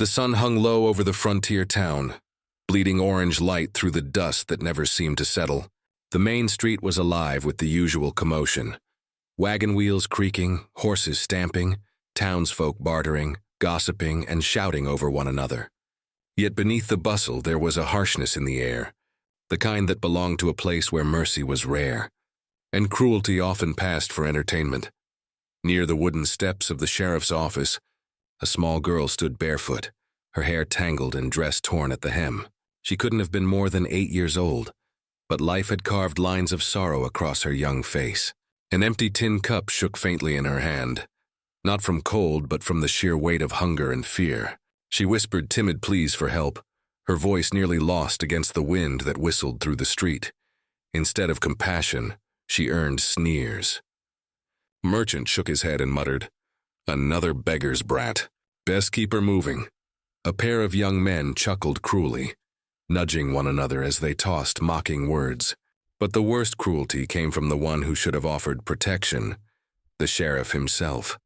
The sun hung low over the frontier town, bleeding orange light through the dust that never seemed to settle. The main street was alive with the usual commotion. Wagon wheels creaking, horses stamping, townsfolk bartering, gossiping, and shouting over one another. Yet beneath the bustle there was a harshness in the air, the kind that belonged to a place where mercy was rare, and cruelty often passed for entertainment. Near the wooden steps of the sheriff's office, a small girl stood barefoot, her hair tangled and dress torn at the hem. She couldn't have been more than 8 years old, but life had carved lines of sorrow across her young face. An empty tin cup shook faintly in her hand, not from cold but from the sheer weight of hunger and fear. She whispered timid pleas for help, her voice nearly lost against the wind that whistled through the street. Instead of compassion, she earned sneers. Merchant shook his head and muttered, "Another beggar's brat. Best keep her moving." A pair of young men chuckled cruelly, nudging one another as they tossed mocking words. But the worst cruelty came from the one who should have offered protection, the sheriff himself.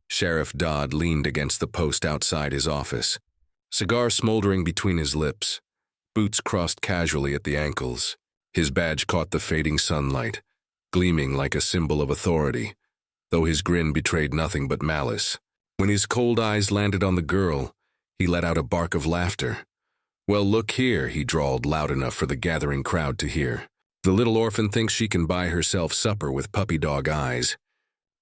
Sheriff Dodd leaned against the post outside his office, cigar smoldering between his lips, boots crossed casually at the ankles. His badge caught the fading sunlight, gleaming like a symbol of authority, though his grin betrayed nothing but malice. When his cold eyes landed on the girl, he let out a bark of laughter. "Well, look here," he drawled loud enough for the gathering crowd to hear. "The little orphan thinks she can buy herself supper with puppy dog eyes.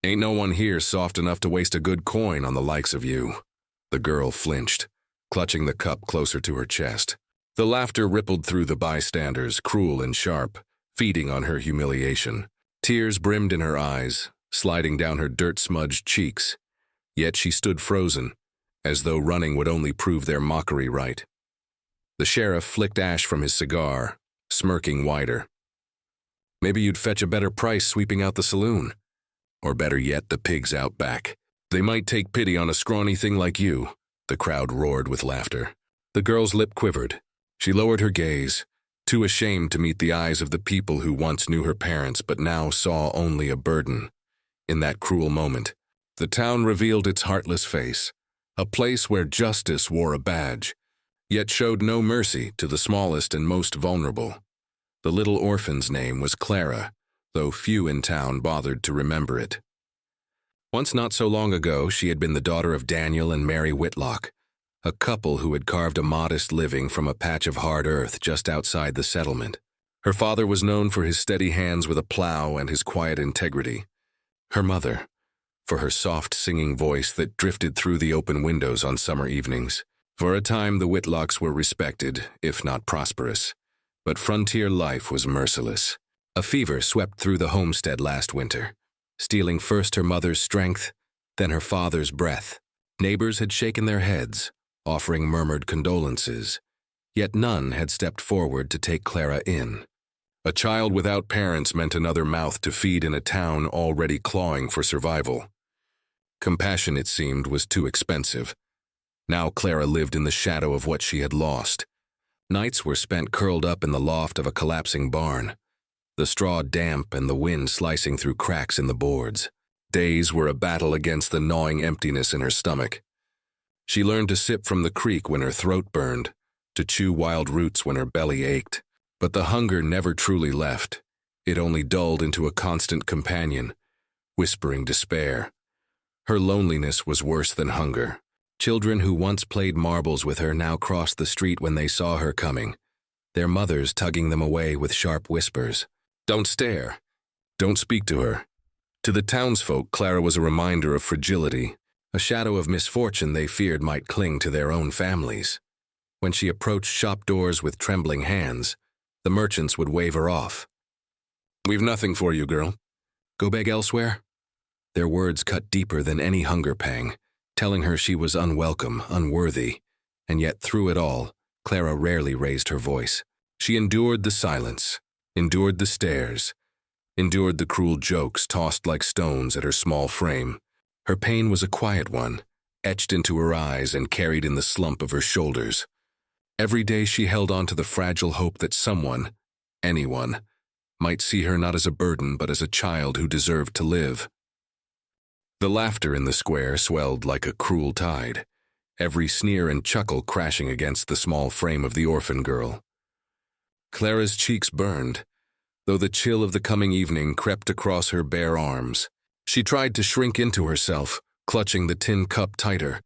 Ain't no one here soft enough to waste a good coin on the likes of you." The girl flinched, clutching the cup closer to her chest. The laughter rippled through the bystanders, cruel and sharp, feeding on her humiliation. Tears brimmed in her eyes, sliding down her dirt-smudged cheeks. Yet she stood frozen, as though running would only prove their mockery right. The sheriff flicked ash from his cigar, smirking wider. "Maybe you'd fetch a better price sweeping out the saloon. Or better yet, the pigs out back. They might take pity on a scrawny thing like you." The crowd roared with laughter. The girl's lip quivered. She lowered her gaze, too ashamed to meet the eyes of the people who once knew her parents but now saw only a burden. In that cruel moment, the town revealed its heartless face, a place where justice wore a badge, yet showed no mercy to the smallest and most vulnerable. The little orphan's name was Clara, though few in town bothered to remember it. Once not so long ago, she had been the daughter of Daniel and Mary Whitlock, a couple who had carved a modest living from a patch of hard earth just outside the settlement. Her father was known for his steady hands with a plow and his quiet integrity. Her mother, for her soft singing voice that drifted through the open windows on summer evenings. For a time the Whitlocks were respected, if not prosperous. But frontier life was merciless. A fever swept through the homestead last winter, stealing first her mother's strength, then her father's breath. Neighbors had shaken their heads, offering murmured condolences, yet none had stepped forward to take Clara in. A child without parents meant another mouth to feed in a town already clawing for survival. Compassion, it seemed, was too expensive. Now Clara lived in the shadow of what she had lost. Nights were spent curled up in the loft of a collapsing barn, the straw damp and the wind slicing through cracks in the boards. Days were a battle against the gnawing emptiness in her stomach. She learned to sip from the creek when her throat burned, to chew wild roots when her belly ached. But the hunger never truly left. It only dulled into a constant companion, whispering despair. Her loneliness was worse than hunger. Children who once played marbles with her now crossed the street when they saw her coming, their mothers tugging them away with sharp whispers. "Don't stare. Don't speak to her." To the townsfolk, Clara was a reminder of fragility, a shadow of misfortune they feared might cling to their own families. When she approached shop doors with trembling hands, the merchants would wave her off. "We've nothing for you, girl. Go beg elsewhere?" Their words cut deeper than any hunger pang, telling her she was unwelcome, unworthy, and yet through it all, Clara rarely raised her voice. She endured the silence, endured the stares, endured the cruel jokes tossed like stones at her small frame. Her pain was a quiet one, etched into her eyes and carried in the slump of her shoulders. Every day she held on to the fragile hope that someone, anyone, might see her not as a burden but as a child who deserved to live. The laughter in the square swelled like a cruel tide. every sneer and chuckle crashing against the small frame of the orphan girl. Clara's cheeks burned, though the chill of the coming evening crept across her bare arms. She tried to shrink into herself, clutching the tin cup tighter,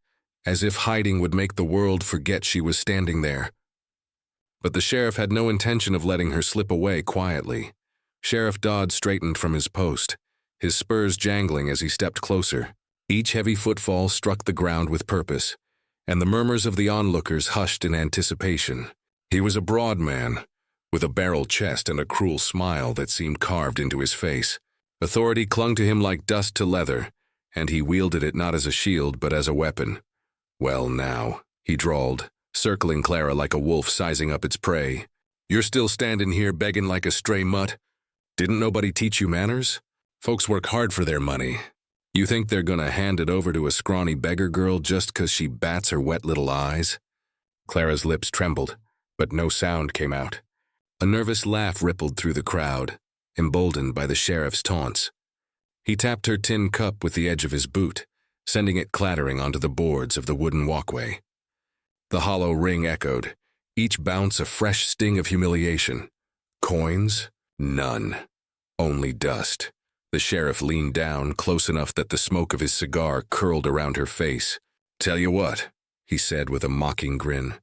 as if hiding would make the world forget she was standing there. But the sheriff had no intention of letting her slip away quietly. Sheriff Dodd straightened from his post, his spurs jangling as he stepped closer. Each heavy footfall struck the ground with purpose, and the murmurs of the onlookers hushed in anticipation. He was a broad man, with a barrel chest and a cruel smile that seemed carved into his face. Authority clung to him like dust to leather, and he wielded it not as a shield but as a weapon. "Well now," he drawled, circling Clara like a wolf sizing up its prey. "You're still standing here begging like a stray mutt? Didn't nobody teach you manners? Folks work hard for their money. You think they're gonna hand it over to a scrawny beggar girl just 'cause she bats her wet little eyes?" Clara's lips trembled, but no sound came out. A nervous laugh rippled through the crowd, emboldened by the sheriff's taunts. He tapped her tin cup with the edge of his boot, sending it clattering onto the boards of the wooden walkway. The hollow ring echoed, each bounce a fresh sting of humiliation. Coins? None. Only dust. The sheriff leaned down, close enough that the smoke of his cigar curled around her face. "Tell you what," he said with a mocking grin.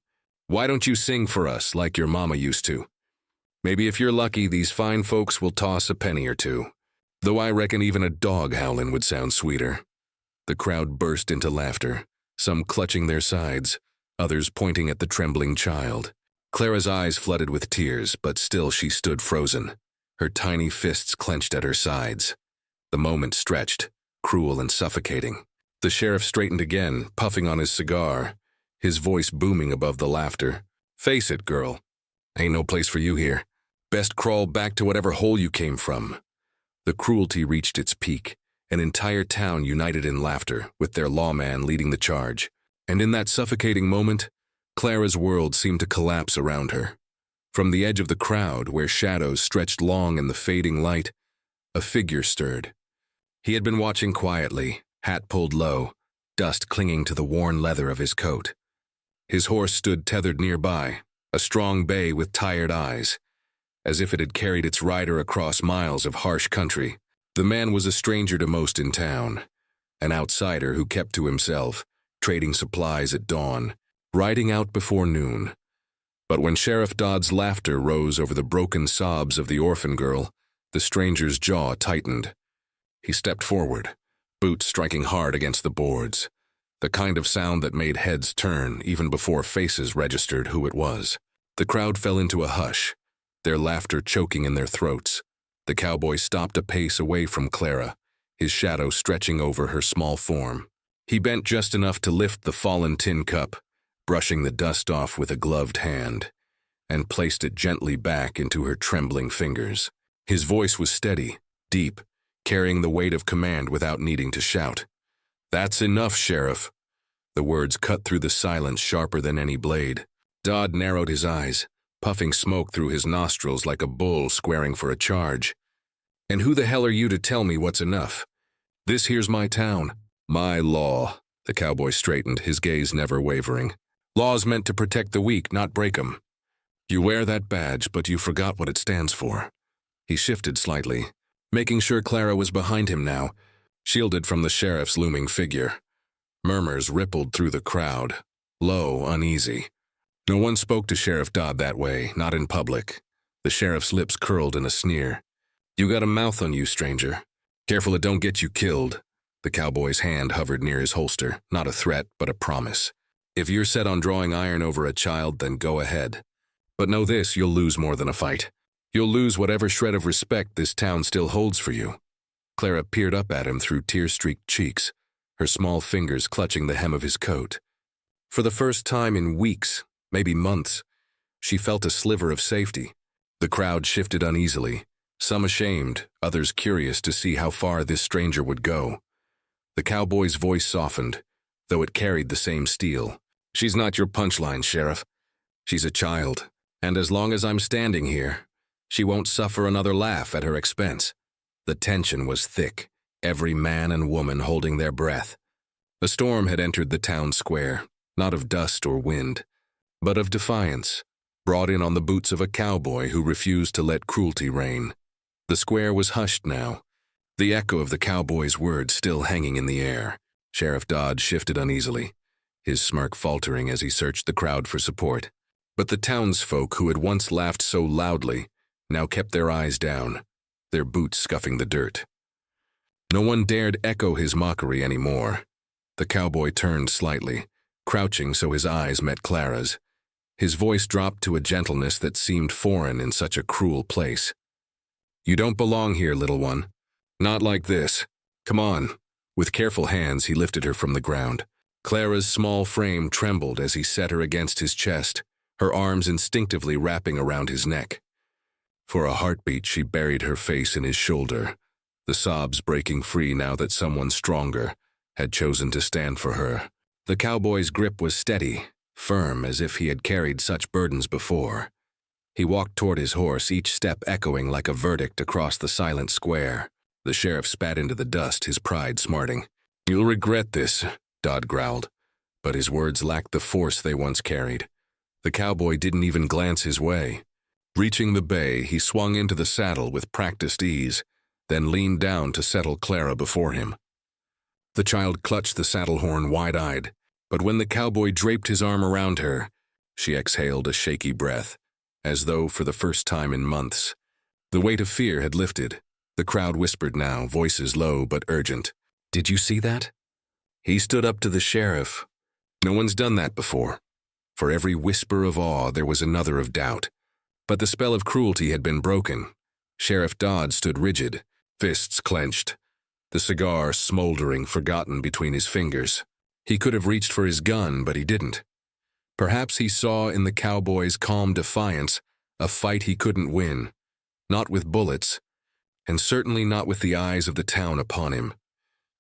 "Why don't you sing for us like your mama used to? Maybe if you're lucky, these fine folks will toss a penny or two. Though I reckon even a dog howling would sound sweeter." The crowd burst into laughter, some clutching their sides, others pointing at the trembling child. Clara's eyes flooded with tears, but still she stood frozen, her tiny fists clenched at her sides. The moment stretched, cruel and suffocating. The sheriff straightened again, puffing on his cigar, his voice booming above the laughter. "Face it, girl. Ain't no place for you here. Best crawl back to whatever hole you came from." The cruelty reached its peak, an entire town united in laughter, with their lawman leading the charge. And in that suffocating moment, Clara's world seemed to collapse around her. From the edge of the crowd, where shadows stretched long in the fading light, a figure stirred. He had been watching quietly, hat pulled low, dust clinging to the worn leather of his coat. His horse stood tethered nearby, a strong bay with tired eyes, as if it had carried its rider across miles of harsh country. The man was a stranger to most in town, an outsider who kept to himself, trading supplies at dawn, riding out before noon. But when Sheriff Dodd's laughter rose over the broken sobs of the orphan girl, the stranger's jaw tightened. He stepped forward, boots striking hard against the boards, the kind of sound that made heads turn even before faces registered who it was. The crowd fell into a hush, their laughter choking in their throats. The cowboy stopped a pace away from Clara, his shadow stretching over her small form. He bent just enough to lift the fallen tin cup, brushing the dust off with a gloved hand, and placed it gently back into her trembling fingers. His voice was steady, deep, carrying the weight of command without needing to shout. "That's enough, Sheriff." The words cut through the silence sharper than any blade. Dodd narrowed his eyes, puffing smoke through his nostrils like a bull squaring for a charge. "And who the hell are you to tell me what's enough? This here's my town, my law." The cowboy straightened, his gaze never wavering. "Law's meant to protect the weak, not break 'em. You wear that badge, but you forgot what it stands for." He shifted slightly, making sure Clara was behind him now, shielded from the sheriff's looming figure. Murmurs rippled through the crowd, low, uneasy. No one spoke to Sheriff Dodd that way, not in public. The sheriff's lips curled in a sneer. "You got a mouth on you, stranger. Careful it don't get you killed." The cowboy's hand hovered near his holster, not a threat, but a promise. "If you're set on drawing iron over a child, then go ahead. But know this, you'll lose more than a fight. You'll lose whatever shred of respect this town still holds for you." Clara peered up at him through tear-streaked cheeks, her small fingers clutching the hem of his coat. For the first time in weeks, maybe months, she felt a sliver of safety. The crowd shifted uneasily, some ashamed, others curious to see how far this stranger would go. The cowboy's voice softened, though it carried the same steel. "She's not your punchline, Sheriff. She's a child, and as long as I'm standing here, she won't suffer another laugh at her expense." The tension was thick, every man and woman holding their breath. A storm had entered the town square, not of dust or wind, but of defiance, brought in on the boots of a cowboy who refused to let cruelty reign. The square was hushed now, the echo of the cowboy's words still hanging in the air. Sheriff Dodd shifted uneasily, his smirk faltering as he searched the crowd for support. But the townsfolk who had once laughed so loudly now kept their eyes down, their boots scuffing the dirt. No one dared echo his mockery anymore. The cowboy turned slightly, crouching so his eyes met Clara's. His voice dropped to a gentleness that seemed foreign in such a cruel place. "You don't belong here, little one. Not like this. Come on." With careful hands, he lifted her from the ground. Clara's small frame trembled as he set her against his chest, her arms instinctively wrapping around his neck. For a heartbeat, she buried her face in his shoulder, the sobs breaking free now that someone stronger had chosen to stand for her. The cowboy's grip was steady, firm as if he had carried such burdens before. He walked toward his horse, each step echoing like a verdict across the silent square. The sheriff spat into the dust, his pride smarting. "You'll regret this," Dodd growled, but his words lacked the force they once carried. The cowboy didn't even glance his way. Reaching the bay, he swung into the saddle with practiced ease, then leaned down to settle Clara before him. The child clutched the saddle horn wide-eyed, but when the cowboy draped his arm around her, she exhaled a shaky breath, as though for the first time in months. The weight of fear had lifted. The crowd whispered now, voices low but urgent. "Did you see that?" He stood up to the sheriff. No one's done that before. For every whisper of awe, there was another of doubt. But the spell of cruelty had been broken. Sheriff Dodd stood rigid, fists clenched, the cigar smoldering forgotten between his fingers. He could have reached for his gun, but he didn't. Perhaps he saw in the cowboy's calm defiance a fight he couldn't win, not with bullets, and certainly not with the eyes of the town upon him.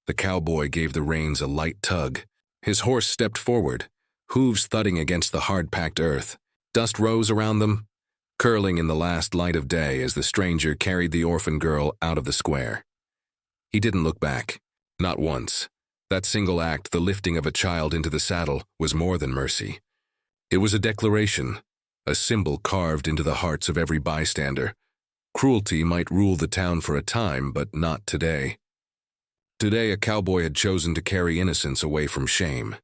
The cowboy gave the reins a light tug. His horse stepped forward, hooves thudding against the hard-packed earth. Dust rose around them, curling in the last light of day as the stranger carried the orphan girl out of the square. He didn't look back, not once. That single act, the lifting of a child into the saddle, was more than mercy. It was a declaration, a symbol carved into the hearts of every bystander. Cruelty might rule the town for a time, but not today. Today, a cowboy had chosen to carry innocence away from shame.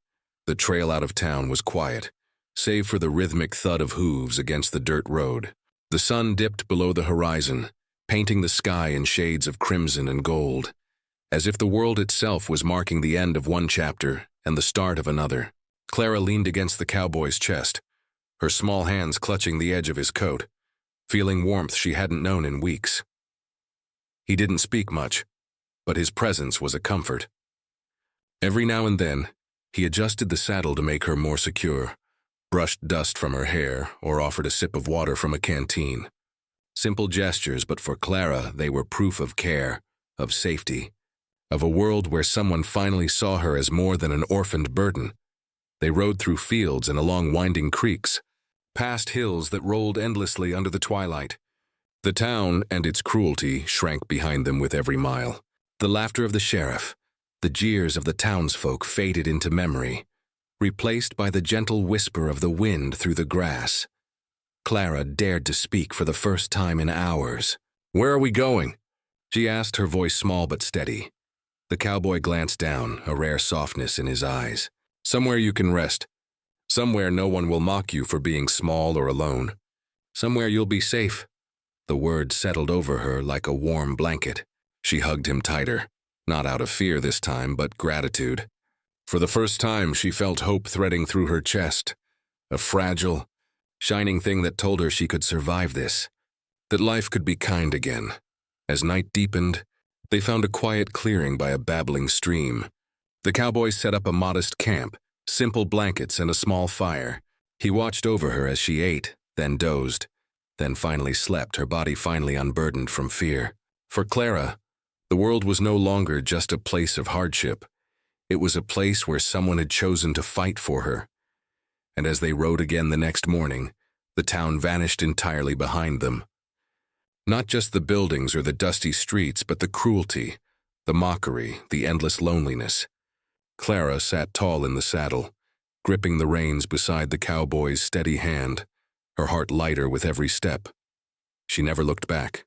The trail out of town was quiet, save for the rhythmic thud of hooves against the dirt road. The sun dipped below the horizon, painting the sky in shades of crimson and gold, as if the world itself was marking the end of one chapter and the start of another. Clara leaned against the cowboy's chest, her small hands clutching the edge of his coat, feeling warmth she hadn't known in weeks. He didn't speak much, but his presence was a comfort. Every now and then, he adjusted the saddle to make her more secure, brushed dust from her hair, or offered a sip of water from a canteen. Simple gestures, but for Clara, they were proof of care, of safety, of a world where someone finally saw her as more than an orphaned burden. They rode through fields and along winding creeks, past hills that rolled endlessly under the twilight. The town and its cruelty shrank behind them with every mile. The laughter of the sheriff, the jeers of the townsfolk faded into memory, replaced by the gentle whisper of the wind through the grass. Clara dared to speak for the first time in hours. "Where are we going?" she asked, her voice small but steady. The cowboy glanced down, a rare softness in his eyes. "Somewhere you can rest. Somewhere no one will mock you for being small or alone. Somewhere you'll be safe." The word settled over her like a warm blanket. She hugged him tighter, not out of fear this time, but gratitude. For the first time, she felt hope threading through her chest, a fragile, shining thing that told her she could survive this, that life could be kind again. As night deepened, they found a quiet clearing by a babbling stream. The cowboy set up a modest camp, simple blankets and a small fire. He watched over her as she ate, then dozed, then finally slept, her body finally unburdened from fear. For Clara, the world was no longer just a place of hardship. It was a place where someone had chosen to fight for her. And as they rode again the next morning, the town vanished entirely behind them. Not just the buildings or the dusty streets, but the cruelty, the mockery, the endless loneliness. Clara sat tall in the saddle, gripping the reins beside the cowboy's steady hand, her heart lighter with every step. She never looked back.